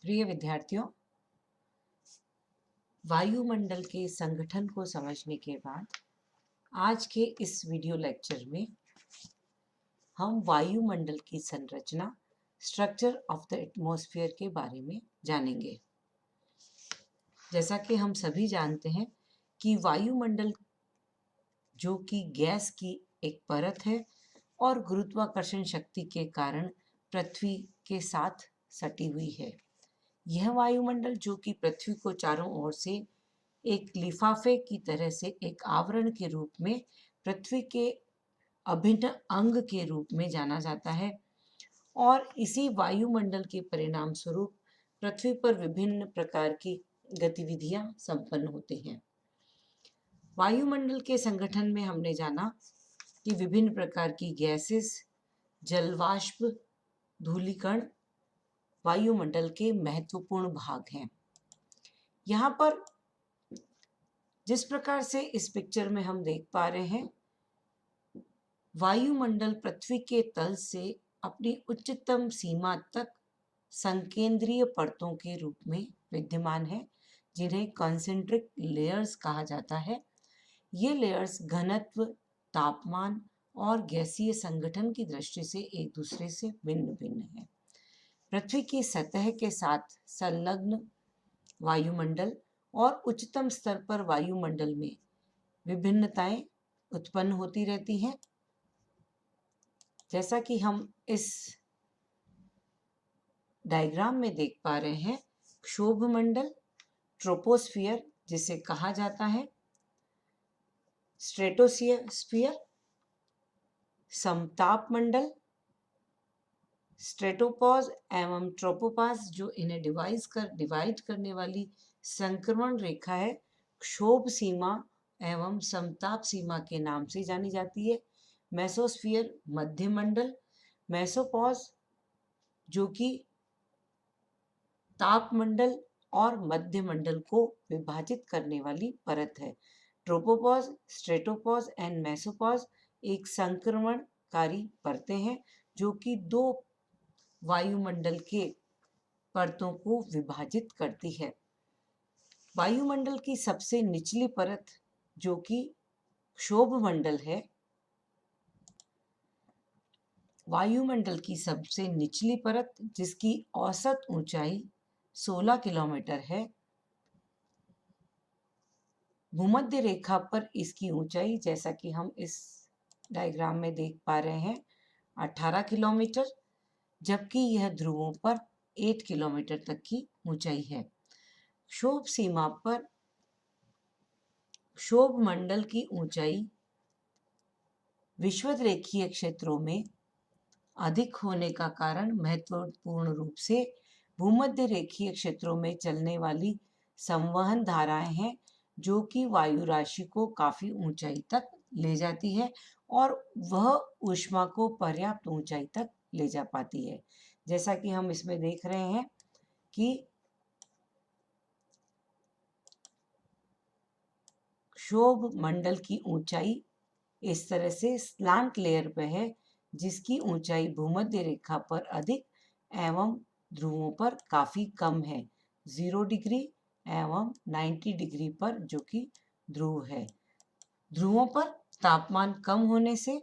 प्रिय विद्यार्थियों, वायुमंडल के संगठन को समझने के बाद आज के इस वीडियो लेक्चर में हम वायुमंडल की संरचना, स्ट्रक्चर ऑफ द एटमॉस्फेयर के बारे में जानेंगे। जैसा कि हम सभी जानते हैं कि वायुमंडल जो कि गैस की एक परत है और गुरुत्वाकर्षण शक्ति के कारण पृथ्वी के साथ सटी हुई है। यह वायुमंडल जो कि पृथ्वी को चारों ओर से एक लिफाफे की तरह से एक आवरण के रूप में पृथ्वी के अभिन्न अंग के रूप में जाना जाता है और इसी वायुमंडल के परिणाम स्वरूप पृथ्वी पर विभिन्न प्रकार की गतिविधियां संपन्न होती हैं। वायुमंडल के संगठन में हमने जाना कि विभिन्न प्रकार की गैसेस, जलवाष्प, धूलिकण वायुमंडल के महत्वपूर्ण भाग हैं। यहाँ पर जिस प्रकार से इस पिक्चर में हम देख पा रहे हैं, वायुमंडल पृथ्वी के तल से अपनी उच्चतम सीमा तक संकेंद्रीय परतों के रूप में विद्यमान है, जिन्हें कॉन्सेंट्रिक लेयर्स कहा जाता है। ये लेयर्स घनत्व, तापमान और गैसीय संगठन की दृष्टि से एक दूसरे से भिन्न भिन्न है। पृथ्वी की सतह के साथ संलग्न वायुमंडल और उच्चतम स्तर पर वायुमंडल में विभिन्नताएं उत्पन्न होती रहती हैं। जैसा कि हम इस डायग्राम में देख पा रहे हैं, क्षोभ मंडल, ट्रोपोस्फियर जिसे कहा जाता है, स्ट्रेटोस्फियर, समताप मंडल, स्ट्रेटोपॉज एवं ट्रोपोपॉज जो इन्हें डिवाइड करने वाली संक्रमण रेखा है, क्षोभ सीमा एवं समताप सीमा के नाम से जानी जाती है। मेसोस्फियर मध्य मंडल, मेसोपॉज जो कि तापमंडल और मध्य मंडल को विभाजित करने वाली परत है। ट्रोपोपॉज, स्ट्रेटोपॉज एंड मेसोपॉज एक संक्रमणकारी परतें हैं जो कि दो वायुमंडल के परतों को विभाजित करती है। वायुमंडल की सबसे निचली परत जो कि क्षोभ मंडल है, वायुमंडल की सबसे निचली परत जिसकी औसत ऊंचाई 16 किलोमीटर है, भूमध्य रेखा पर इसकी ऊंचाई जैसा कि हम इस डायग्राम में देख पा रहे हैं 18 किलोमीटर, जबकि यह ध्रुवों पर 8 किलोमीटर तक की ऊंचाई है। क्षोभ सीमा पर क्षोभ मंडल की ऊंचाई विषुवत रेखीय क्षेत्रों में अधिक होने का कारण महत्वपूर्ण रूप से भूमध्य रेखीय क्षेत्रों में चलने वाली संवहन धाराएं हैं जो कि वायु राशि को काफी ऊंचाई तक ले जाती है और वह ऊष्मा को पर्याप्त ऊंचाई तक ले जा पाती है। जैसा कि हम इसमें देख रहे हैं कि क्षोभ मंडल की ऊंचाई इस तरह से स्लांट लेयर पे है जिसकी ऊंचाई भूमध्य रेखा पर अधिक एवं ध्रुवों पर काफी कम है, 0 डिग्री एवं 90 डिग्री पर जो कि ध्रुव है। ध्रुवों पर तापमान कम होने से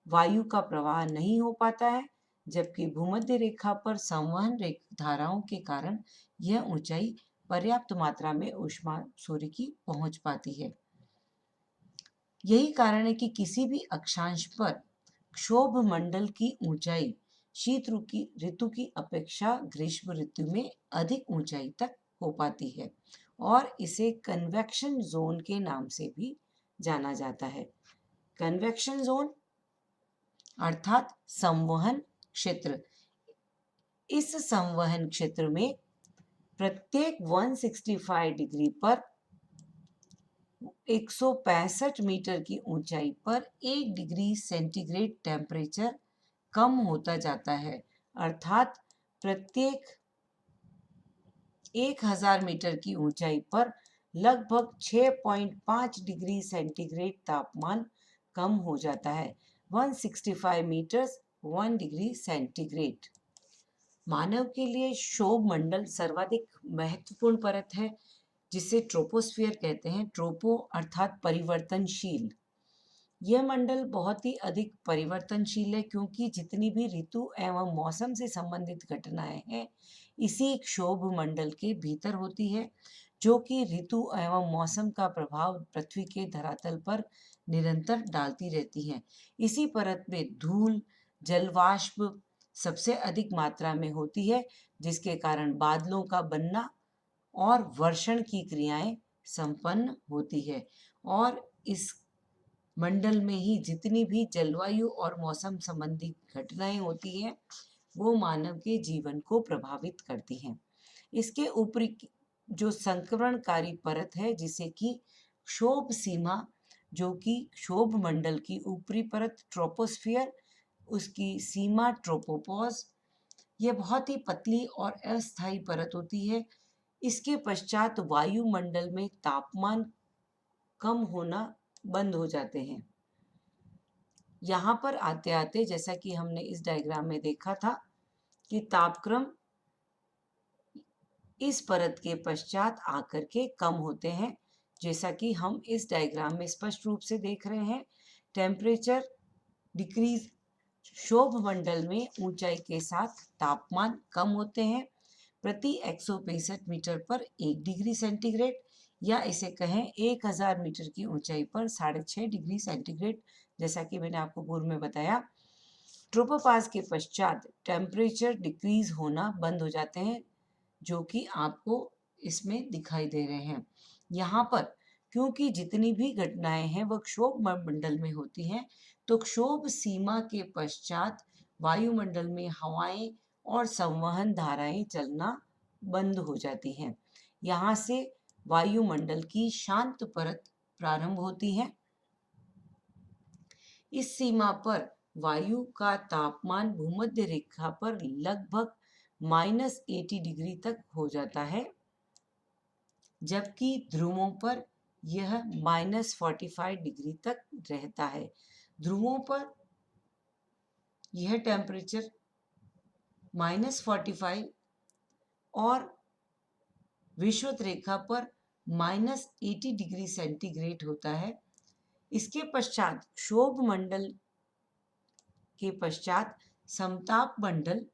वायु का प्रवाह नहीं हो पाता है, जबकि भूमध्य रेखा पर संवहन धाराओं के कारण यह ऊंचाई पर्याप्त मात्रा में ऊष्मा सूर्य की पहुंच पाती है। यही कारण है कि किसी भी अक्षांश पर क्षोभ मंडल की ऊंचाई शीत ऋतु की अपेक्षा ग्रीष्म ऋतु में अधिक ऊंचाई तक हो पाती है और इसे कन्वेक्शन जोन के नाम से भी जाना जाता है। कन्वेक्शन जोन अर्थात संवहन क्षेत्र। इस संवहन क्षेत्र में प्रत्येक 165 डिग्री पर 165 मीटर की ऊंचाई पर 1 डिग्री सेंटीग्रेड टेम्परेचर कम होता जाता है, अर्थात प्रत्येक 1000 मीटर की ऊंचाई पर लगभग 6.5 डिग्री सेंटीग्रेड तापमान कम हो जाता है। 165 मीटर्स 1 डिग्री सेंटीग्रेड। मानव के लिए क्षोभ मंडल सर्वाधिक महत्वपूर्ण परत है, जिसे ट्रोपोस्फियर कहते हैं। ट्रोपो अर्थात परिवर्तनशील। यह मंडल बहुत ही अधिक परिवर्तनशील है, क्योंकि जितनी भी ऋतु एवं मौसम से संबंधित घटनाएं हैं इसी क्षोभ मंडल के भीतर होती है, जो कि ऋतु एवं मौसम का प्रभाव पृथ्वी के धरातल पर निरंतर डालती रहती हैं। इसी परत में धूल, जलवाष्प सबसे अधिक मात्रा में होती है, जिसके कारण बादलों का बनना और वर्षण की क्रियाएं संपन्न होती है। और इस मंडल में ही जितनी भी जलवायु और मौसम संबंधी घटनाएं होती हैं वो मानव के जीवन को प्रभावित करती हैं। इसके ऊपरी जो संक्रमणकारी परत है, जिसे कि क्षोभ सीमा, जो कि क्षोभ मंडल की ऊपरी परत ट्रोपोस्फियर, उसकी सीमा ट्रोपोपॉज, यह बहुत ही पतली और अस्थायी परत होती है। इसके पश्चात वायुमंडल में तापमान कम होना बंद हो जाते हैं। यहाँ पर आते आते, जैसा कि हमने इस डायग्राम में देखा था, कि तापक्रम इस परत के पश्चात आकर के कम होते हैं, जैसा कि हम इस डायग्राम में स्पष्ट रूप से देख रहे हैं। टेम्परेचर डिक्रीज, क्षोभ मंडल में ऊंचाई के साथ तापमान कम होते हैं प्रति 165 मीटर पर 1 डिग्री सेंटीग्रेड, या इसे कहें 1000 मीटर की ऊंचाई पर 6.5 डिग्री सेंटीग्रेड, जैसा कि मैंने आपको पूर्व में बताया। ट्रोपोपाज के पश्चात टेम्परेचर डिक्रीज होना बंद हो जाते हैं, जो कि आपको इसमें दिखाई दे रहे हैं। यहाँ पर क्योंकि जितनी भी घटनाएं हैं वह क्षोभ मंडल में होती हैं, तो क्षोभ सीमा के पश्चात वायुमंडल में हवाएं और संवहन धाराएं चलना बंद हो जाती हैं। यहाँ से वायुमंडल की शांत परत प्रारंभ होती है। इस सीमा पर वायु का तापमान भूमध्य रेखा पर लगभग -80 डिग्री तक हो जाता है, जबकि ध्रुवों पर यह -45 डिग्री तक रहता है। ध्रुवों पर यह टेम्परेचर -45 और विषुवत रेखा पर -80 डिग्री सेंटीग्रेड होता है। इसके पश्चात क्षोभ मंडल के पश्चात समताप मंडल,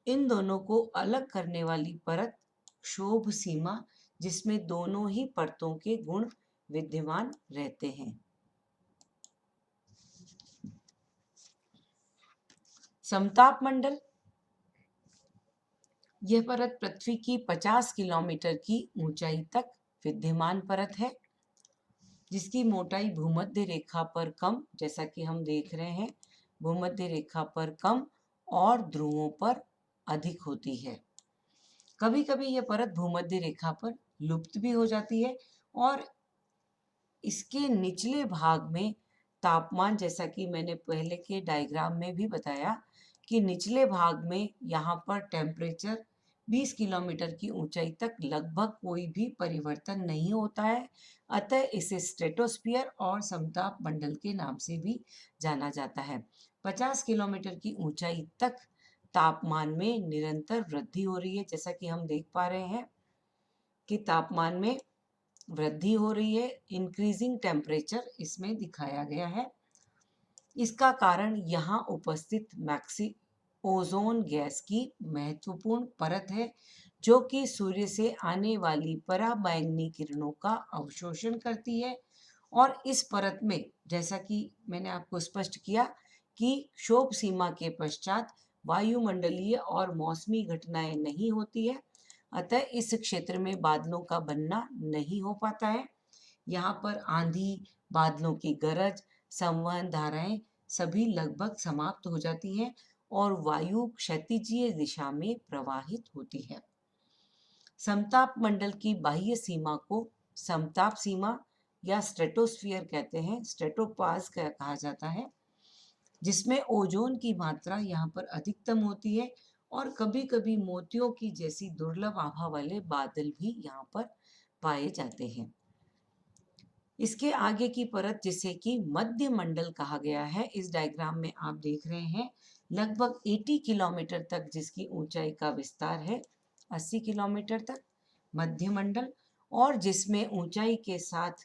इन दोनों को अलग करने वाली परत क्षोभ सीमा, जिसमें दोनों ही परतों के गुण विद्यमान रहते हैं। समताप मंडल, यह परत पृथ्वी की 50 किलोमीटर की ऊंचाई तक विद्यमान परत है, जिसकी मोटाई भूमध्य रेखा पर कम, जैसा कि हम देख रहे हैं, भूमध्य रेखा पर कम और ध्रुवों पर अधिक होती है। कभी कभी यह परत भूमध्य रेखा पर लुप्त भी हो जाती है, और इसके निचले भाग में तापमान, जैसा कि मैंने पहले के डायग्राम में भी बताया, कि निचले भाग में यहाँ पर टेम्परेचर 20 किलोमीटर की ऊंचाई तक लगभग कोई भी परिवर्तन नहीं होता है। अतः इसे स्ट्रेटोस्फियर और समताप मंडल के नाम से भी जाना जाता है। 50 किलोमीटर की ऊंचाई तक तापमान में निरंतर वृद्धि हो रही है, जैसा कि हम देख पा रहे हैं कि तापमान में वृद्धि हो रही है। इंक्रीजिंग टेम्परेचर इसमें दिखाया गया है। इसका कारण यहाँ उपस्थित ओजोन गैस की महत्वपूर्ण परत है, जो कि सूर्य से आने वाली पराबैंगनी किरणों का अवशोषण करती है। और इस परत में, जैसा कि मैंने आपको स्पष्ट किया, कि क्षोभ सीमा के पश्चात वायुमंडलीय और मौसमी घटनाएं नहीं होती है, अतः इस क्षेत्र में बादलों का बनना नहीं हो पाता है। यहाँ पर आंधी, बादलों की गरज, संवहन धाराएं सभी लगभग समाप्त हो जाती हैं और वायु क्षैतिजीय दिशा में प्रवाहित होती है। समताप मंडल की बाह्य सीमा को समताप सीमा या स्ट्रेटोस्फियर कहते हैं, स्ट्रेटोपाज कहा जाता है, जिसमें ओजोन की मात्रा यहाँ पर अधिकतम होती है, और कभी कभी मोतियों की जैसी दुर्लभ आभा वाले बादल भी यहाँ पर पाए जाते हैं। इसके आगे की परत, जिसे कि मध्य मंडल कहा गया है, इस डायग्राम में आप देख रहे हैं लगभग 80 किलोमीटर तक जिसकी ऊंचाई का विस्तार है, 80 किलोमीटर तक मध्यमंडल, और जिसमें ऊंचाई के साथ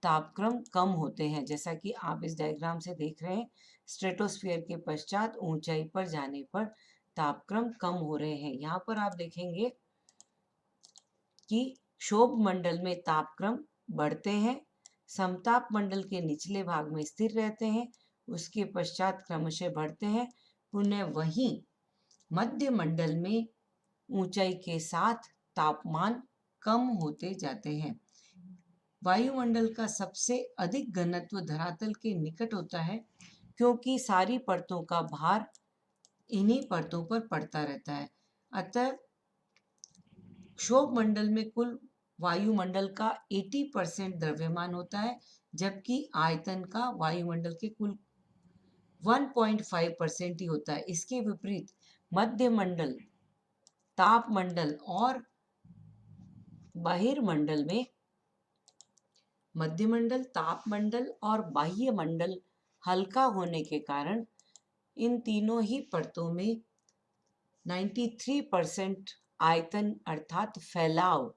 तापक्रम कम होते हैं, जैसा कि आप इस डायग्राम से देख रहे हैं। स्ट्रेटोस्फीयर के पश्चात ऊंचाई पर जाने पर तापक्रम कम हो रहे हैं। यहाँ पर आप देखेंगे कि क्षोभ मंडल में तापक्रम बढ़ते हैं, समताप मंडल के निचले भाग में स्थिर रहते हैं, उसके पश्चात क्रमशः बढ़ते हैं, पुनः वहीं मध्य मंडल में ऊंचाई के साथ तापमान कम होते जाते हैं। वायुमंडल का सबसे अधिक घनत्व धरातल के निकट होता है, क्योंकि सारी परतों का भार इन्हीं परतों पर पड़ता रहता है। अतः क्षोभ मंडल में कुल वायुमंडल का 80% द्रव्यमान होता है, जबकि आयतन का वायुमंडल के कुल 1.5% ही होता है। इसके विपरीत मध्यमंडल, तापमंडल और बहिर्मंडल में मध्यमंडल, तापमंडल और बाह्य मंडल हल्का होने के कारण इन तीनों ही परतों में 93% आयतन अर्थात फैलाव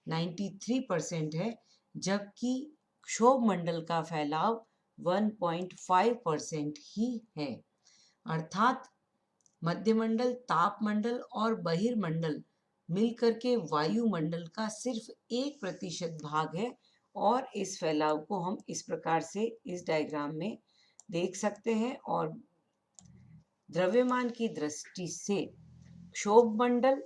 93% है, जबकि क्षोभ मंडल का फैलाव 1.5% ही है। अर्थात मध्यमंडल, तापमंडल और बहिर्मंडल मिलकर के वायुमंडल का सिर्फ 1% भाग है, और इस फैलाव को हम इस प्रकार से इस डायग्राम में देख सकते हैं। और द्रव्यमान की दृष्टि से क्षोभ मंडल,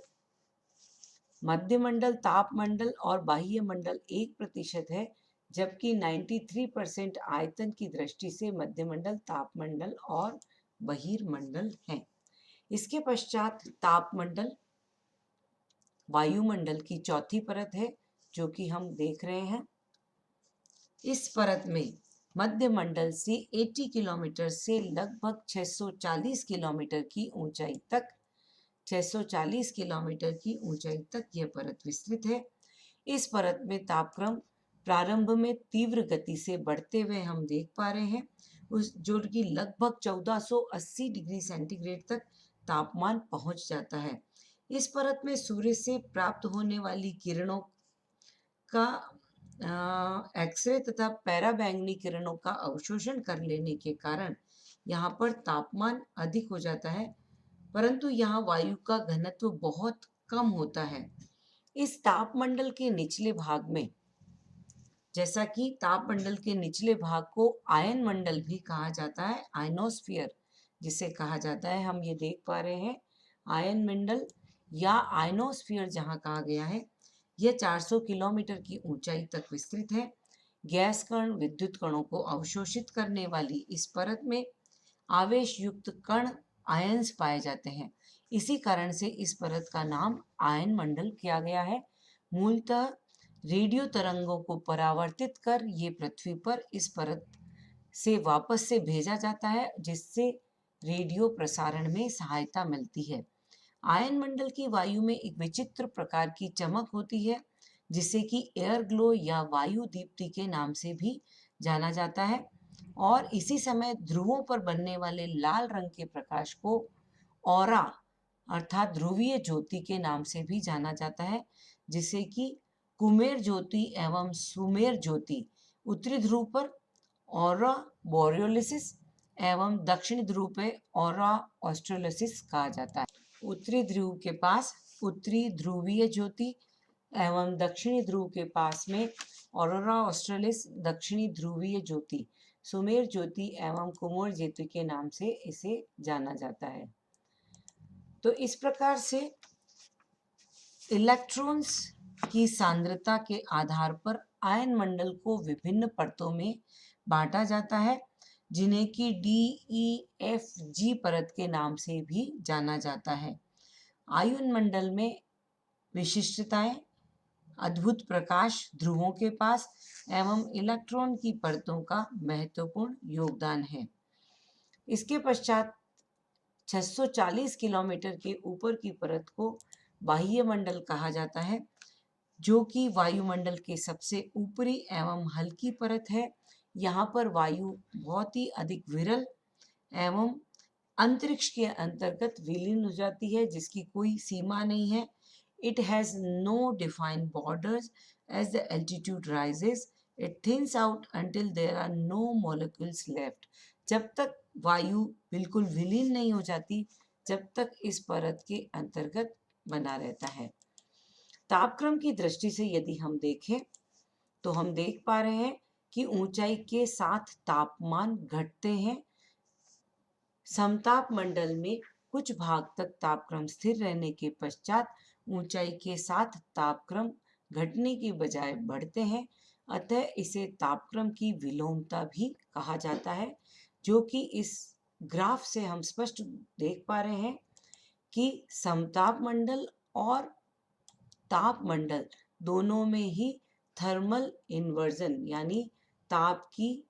मध्यमंडल, तापमंडल और बाह्य मंडल 1% है, जबकि 93% आयतन की दृष्टि से मध्यमंडल, तापमंडल और बहिर्मंडल है। इसके पश्चात तापमंडल वायुमंडल की चौथी परत है, जो कि हम देख रहे हैं। इस परत में मध्यमंडल से 80 किलोमीटर से लगभग 640 किलोमीटर की ऊंचाई तक 640 किलोमीटर की ऊंचाई तक यह परत विस्तृत है। इस परत में तापक्रम प्रारंभ में तीव्र गति से बढ़ते हुए हम देख पा रहे हैं, उस जो कि लगभग 1480 डिग्री सेंटीग्रेड तक तापमान पहुंच जाता है। इस परत में सूर्य से प्राप्त होने वाली किरणों का एक्सरे तथा पैराबैंगनी किरणों का अवशोषण कर लेने के कारण यहाँ पर तापमान अधिक हो जाता है, परंतु यहाँ वायु का घनत्व बहुत कम होता है। इस तापमंडल के निचले भाग में, जैसा कि तापमंडल के निचले भाग को आयन मंडल भी कहा जाता है, आयनोस्फीयर जिसे कहा जाता है, हम ये देख पा रहे हैं। आयन मंडल या आयनोस्फीयर जहाँ कहा गया है, यह 400 किलोमीटर की ऊंचाई तक विस्तृत है। गैस कण, विद्युत कणों को अवशोषित करने वाली इस परत में आवेश युक्त कण आयंस पाए जाते हैं। इसी कारण से इस परत का नाम आयन मंडल किया गया है। मूलतः रेडियो तरंगों को परावर्तित कर ये पृथ्वी पर इस परत से वापस से भेजा जाता है, जिससे रेडियो प्रसारण में सहायता मिलती है। आयन मंडल की वायु में एक विचित्र प्रकार की चमक होती है, जिसे कि एयर ग्लो या वायु दीप्ति के नाम से भी जाना जाता है, और इसी समय ध्रुवों पर बनने वाले लाल रंग के प्रकाश को ऑरा अर्थात ध्रुवीय ज्योति के नाम से भी जाना जाता है, जिसे कि कुमेर ज्योति एवं सुमेर ज्योति उत्तरी ध्रुव पर ऑरा बोरियोलिसिस एवं दक्षिणी ध्रुव पे ऑरा ऑस्ट्रेलिसिस कहा जाता है। उत्तरी ध्रुव के पास उत्तरी ध्रुवीय ज्योति एवं दक्षिणी ध्रुव के पास में ऑरोरा ऑस्ट्रेलिस दक्षिणी ध्रुवीय ज्योति, सुमेर ज्योति एवं कुमेर ज्योति के नाम से इसे जाना जाता है। तो इस प्रकार से इलेक्ट्रॉन्स की सांद्रता के आधार पर आयन मंडल को विभिन्न परतों में बांटा जाता है, जिन्हें कि DEFG परत के नाम से भी जाना जाता है। आयन मंडल में विशिष्टताएं अद्भुत प्रकाश ध्रुवों के पास एवं इलेक्ट्रॉन की परतों का महत्वपूर्ण योगदान है। इसके पश्चात 640 किलोमीटर के ऊपर की परत को बाह्य मंडल कहा जाता है, जो कि वायुमंडल के सबसे ऊपरी एवं हल्की परत है। यहाँ पर वायु बहुत ही अधिक विरल एवं अंतरिक्ष के अंतर्गत विलीन हो जाती है, जिसकी कोई सीमा नहीं है। It has no defined borders as the altitude rises it thins out until there are no molecules left. जब तक वायु बिल्कुल विलीन नहीं हो जाती, जब तक इस परत के अंतर्गत बना रहता है। तापक्रम की दृष्टि से यदि हम देखें तो हम देख पा रहे हैं कि ऊंचाई के साथ तापमान घटते हैं। समताप मंडल में कुछ भाग तक तापक्रम स्थिर रहने के पश्चात ऊंचाई के साथ तापक्रम घटने की बजाय बढ़ते हैं, अतः इसे तापक्रम की विलोमता भी कहा जाता है, जो कि इस ग्राफ से हम स्पष्ट देख पा रहे हैं कि समताप मंडल और ताप मंडल दोनों में ही थर्मल इन्वर्जन यानी ताप की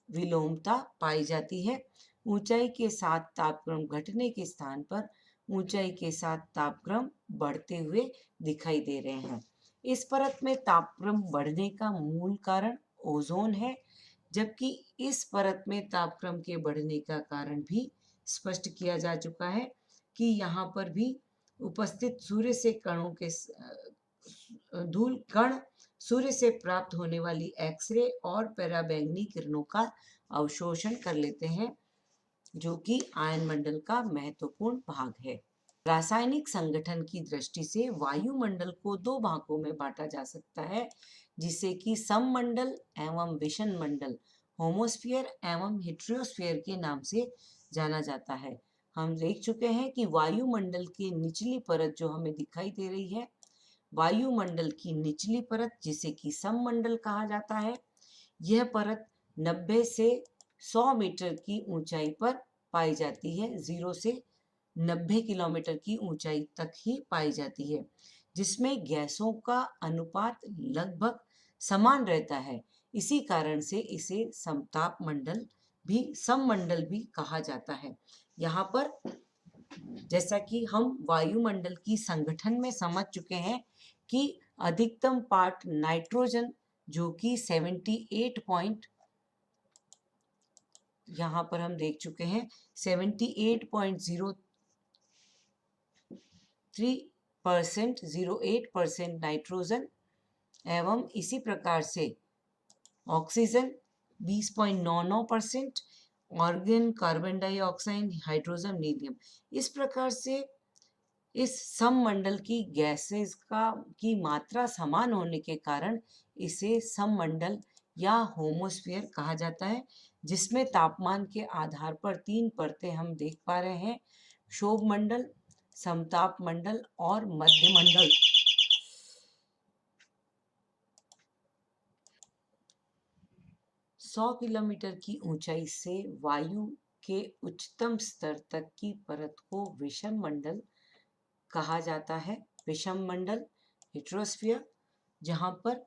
विलोमता पाई जाती है। ऊंचाई के साथ तापक्रम घटने के स्थान पर ऊंचाई के साथ तापक्रम बढ़ते हुए दिखाई दे रहे हैं। इस परत में तापक्रम बढ़ने का मूल कारण ओजोन है, जबकि इस परत में तापक्रम के बढ़ने का कारण भी स्पष्ट किया जा चुका है कि यहाँ पर भी उपस्थित सूर्य से कणों के धूल कण सूर्य से प्राप्त होने वाली एक्सरे और पराबैंगनी किरणों का अवशोषण कर लेते हैं, जो कि आयन मंडल का महत्वपूर्ण भाग है। रासायनिक संगठन की दृष्टि से वायुमंडल को दो भागों में बांटा जा सकता है, जिसे कि सममंडल एवं विषम मंडल, होमोस्फीयर एवं हेट्रोस्फीयर के नाम से जाना जाता है। हम देख चुके हैं कि वायुमंडल की निचली परत जो हमें दिखाई दे रही है, वायुमंडल की निचली परत जिसे कि सममंडल कहा जाता है, यह परत 90 से 100 मीटर की ऊंचाई पर पाई जाती है। 0 से 90 किलोमीटर की ऊंचाई तक ही पाई जाती है, जिसमें गैसों का अनुपात लगभग समान रहता है। इसी कारण से इसे समताप मंडल भी सममंडल भी कहा जाता है। यहाँ पर जैसा कि हम वायुमंडल की संगठन में समझ चुके हैं कि अधिकतम पार्ट नाइट्रोजन जो कि 78 यहाँ पर हम देख चुके हैं 78.03% 08% नाइट्रोजन एवं इसी प्रकार से oxygen 20.99%, argon carbon dioxide hydrogen नीलियम। इस प्रकार से इस सममंडल की गैसेस की मात्रा समान होने के कारण इसे सममंडल या होमोस्फीयर कहा जाता है, जिसमें तापमान के आधार पर 3 परतें हम देख पा रहे हैं: क्षोभ मंडल, समताप मंडल और मध्यमंडल। सौ किलोमीटर की ऊंचाई से वायु के उच्चतम स्तर तक की परत को विषम मंडल कहा जाता है। विषम मंडल हेट्रोस्फीयर, जहां पर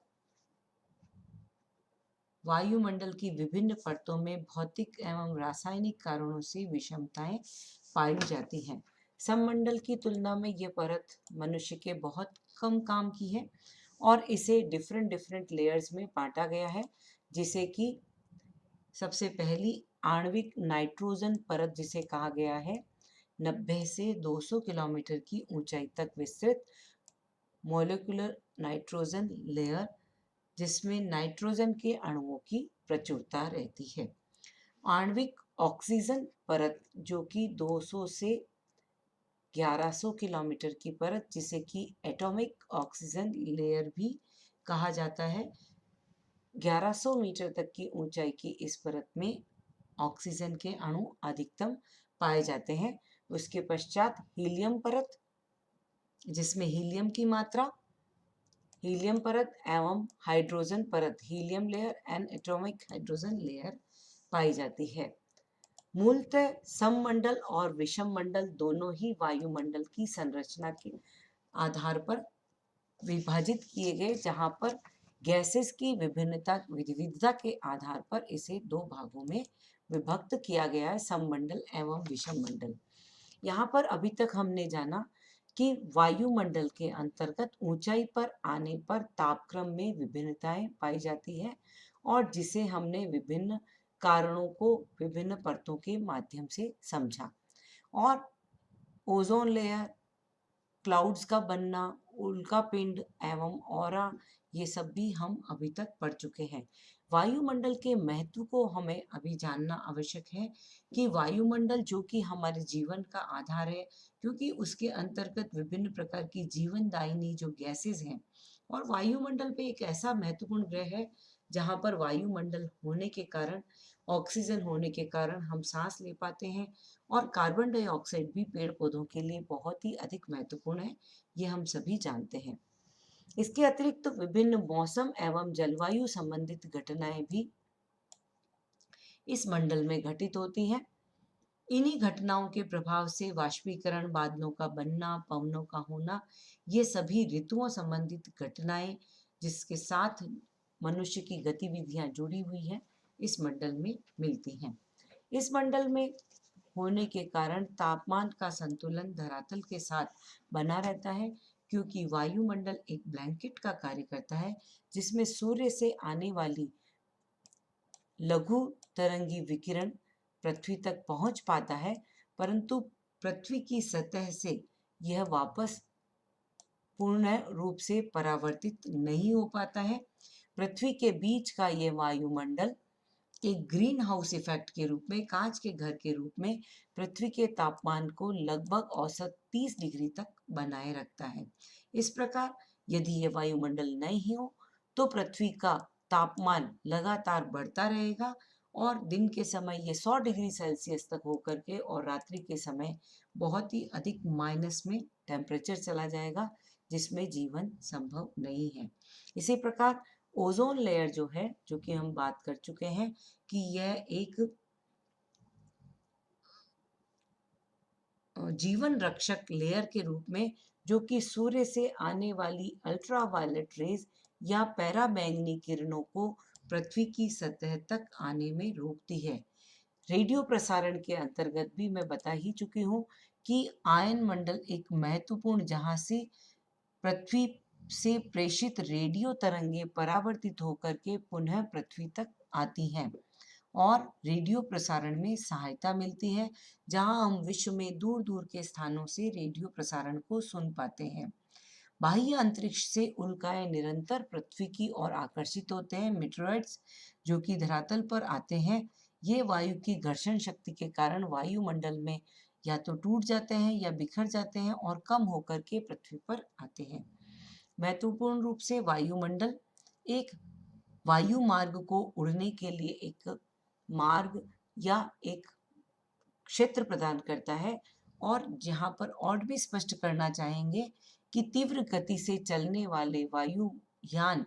वायुमंडल की विभिन्न परतों में भौतिक एवं रासायनिक कारणों से विषमताएं पाई जाती हैं। सममंडल की तुलना में यह परत मनुष्य के बहुत कम काम की है और इसे डिफरेंट लेयर्स में बांटा गया है, जिसे कि सबसे पहली आणविक नाइट्रोजन परत जिसे कहा गया है 90 से 200 किलोमीटर की ऊंचाई तक विस्तृत मॉलिक्यूलर नाइट्रोजन लेयर, जिसमें नाइट्रोजन के अणुओं की प्रचुरता रहती है। आणविक ऑक्सीजन परत जो कि 200 से 1100 किलोमीटर की परत, जिसे कि एटॉमिक ऑक्सीजन लेयर भी कहा जाता है। 1100 मीटर तक की ऊंचाई की इस परत में ऑक्सीजन के अणु अधिकतम पाए जाते हैं। उसके पश्चात हीलियम परत, जिसमें हीलियम की मात्रा, हीलियम परत एवं हाइड्रोजन परत, helium layer and atomic hydrogen layer पाई जाती है। मूलतः सममंडल और विषम मंडल दोनों ही वायुमंडल की संरचना के आधार पर विभाजित किए गए, जहां पर गैसेस की विविधता के आधार पर इसे दो भागों में विभक्त किया गया है, सममंडल एवं विषम मंडल। यहाँ पर अभी तक हमने जाना कि वायुमंडल के अंतर्गत ऊंचाई पर आने पर तापक्रम में विभिन्नताएं पाई जाती है और जिसे हमने विभिन्न कारणों को विभिन्न परतों के माध्यम से समझा। और ओजोन लेयर, क्लाउड्स का बनना, उल्का पिंड एवं ऑरा, ये सब भी हम अभी तक पढ़ चुके हैं। वायुमंडल के महत्व को हमें अभी जानना आवश्यक है कि वायुमंडल जो कि हमारे जीवन का आधार है, क्योंकि उसके अंतर्गत विभिन्न प्रकार की जीवनदायिनी जो गैसेस हैं, और वायुमंडल पे एक ऐसा महत्वपूर्ण ग्रह है जहाँ पर वायुमंडल होने के कारण, ऑक्सीजन होने के कारण हम सांस ले पाते हैं, और कार्बन डाइऑक्साइड भी पेड़ पौधों के लिए बहुत ही अधिक महत्वपूर्ण है, ये हम सभी जानते हैं। इसके अतिरिक्त तो विभिन्न मौसम एवं जलवायु संबंधित घटनाएं भी इस मंडल में घटित होती हैं। इन्हीं घटनाओं के प्रभाव से वाष्पीकरण, बादलों का बनना, पवनों का होना, ये सभी ऋतुओं संबंधित घटनाएं जिसके साथ मनुष्य की गतिविधियां जुड़ी हुई हैं, इस मंडल में मिलती हैं। इस मंडल में होने के कारण तापमान का संतुलन धरातल के साथ बना रहता है, क्योंकि वायुमंडल एक ब्लैंकेट का कार्य करता है जिसमें सूर्य से आने वाली लघु तरंगी विकिरण पृथ्वी तक पहुंच पाता है, परंतु पृथ्वी की सतह से यह वापस पूर्ण रूप से परावर्तित नहीं हो पाता है। पृथ्वी के बीच का यह वायुमंडल एक ग्रीन हाउस इफेक्ट के रूप में, कांच के घर के रूप में पृथ्वी के तापमान को लगभग औसत 30 डिग्री तक बनाए रखता है। इस प्रकार यदि यह वायुमंडल नहीं हो तो पृथ्वी का तापमान लगातार बढ़ता रहेगा, और दिन के समय ये 100 डिग्री सेल्सियस तक होकर के, और रात्रि के समय बहुत ही अधिक माइनस में टेम्परेचर चला जाएगा, जिसमें जीवन संभव नहीं है। इसी प्रकार ओजोन लेयर जो है, जो कि हम बात कर चुके हैं कि यह एक जीवन रक्षक लेयर के रूप में, जो कि सूर्य से आने वाली अल्ट्रावायलेट रेज या पैराबैंगनी किरणों को पृथ्वी की सतह तक आने में रोकती है। रेडियो प्रसारण के अंतर्गत भी मैं बता ही चुकी हूँ कि आयन मंडल एक महत्वपूर्ण, जहाँ से पृथ्वी से प्रेषित रेडियो तरंगे परावर्तित होकर के पुनः पृथ्वी तक आती हैं और रेडियो प्रसारण में सहायता मिलती है, जहां हम विश्व में दूर दूर के स्थानों से रेडियो प्रसारण को सुन पाते हैं। बाह्य अंतरिक्ष से उल्काएं निरंतर पृथ्वी की ओर आकर्षित होते हैं, मीटेरॉइड्स, जो कि धरातल पर आते हैं। ये वायु की घर्षण शक्ति के कारण वायुमंडल में या तो टूट जाते हैं या बिखर जाते हैं और कम होकर के पृथ्वी पर आते हैं। महत्वपूर्ण रूप से वायुमंडल एक वायु मार्ग को उड़ने के लिए एक मार्ग या एक क्षेत्र प्रदान करता है। और जहाँ पर और भी स्पष्ट करना चाहेंगे कि तीव्र गति से चलने वाले वायुयान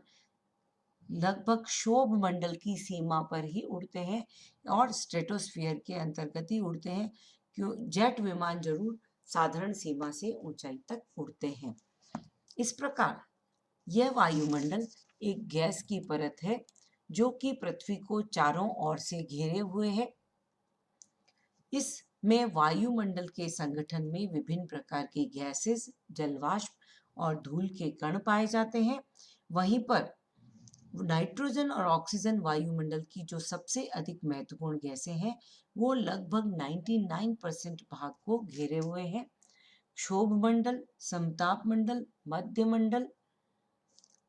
लगभग क्षोभ मंडल की सीमा पर ही उड़ते हैं और स्ट्रेटोस्फीयर के अंतर्गत ही उड़ते हैं, क्यों जेट विमान जरूर साधारण सीमा से ऊंचाई तक उड़ते हैं। इस प्रकार यह वायुमंडल एक गैस की परत है जो कि पृथ्वी को चारों ओर से घेरे हुए है। इसमें वायुमंडल के संगठन में विभिन्न प्रकार की गैसेस, जलवाष्प और धूल के कण पाए जाते हैं। वहीं पर नाइट्रोजन और ऑक्सीजन वायुमंडल की जो सबसे अधिक महत्वपूर्ण गैसें हैं, वो लगभग 99% भाग को घेरे हुए हैं। क्षोभ मंडल, समताप मंडल, मध्य मंडल,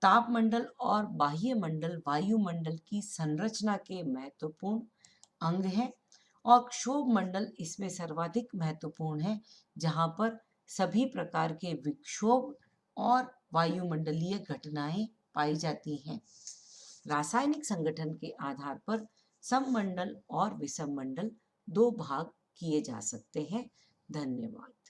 ताप मंडल और बाह्य मंडल वायुमंडल की संरचना के महत्वपूर्ण अंग हैं, और क्षोभ मंडल इसमें सर्वाधिक महत्वपूर्ण है, जहां पर सभी प्रकार के विक्षोभ और वायुमंडलीय घटनाएं पाई जाती हैं। रासायनिक संगठन के आधार पर सममंडल और विषम मंडल दो भाग किए जा सकते हैं। धन्यवाद।